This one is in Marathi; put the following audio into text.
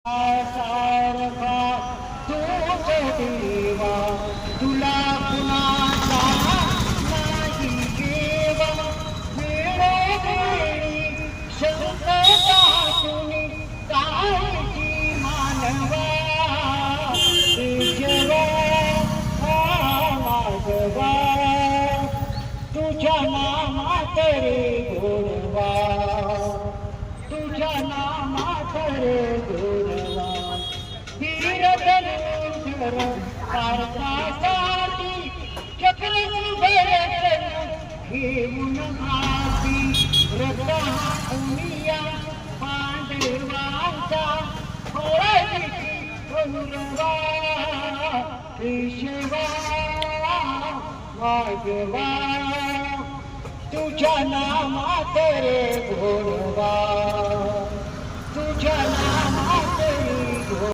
सारखा तूच देवा तुला कुणाचा नाही देवा वेळोवेळी शंका तुम्ही काळजी मानवा देशवा मागवा तुझ्या नामात रे गोडवा तुझ्या नामात रे गोडवा वीरधनुधर भारतासाठी चक्रधर घेऊन हाती रथा उमिया पांडवांचा होळीची गौरवा पेशवा वाजवा तुझ्या नामात रे गोडवा तुझ्या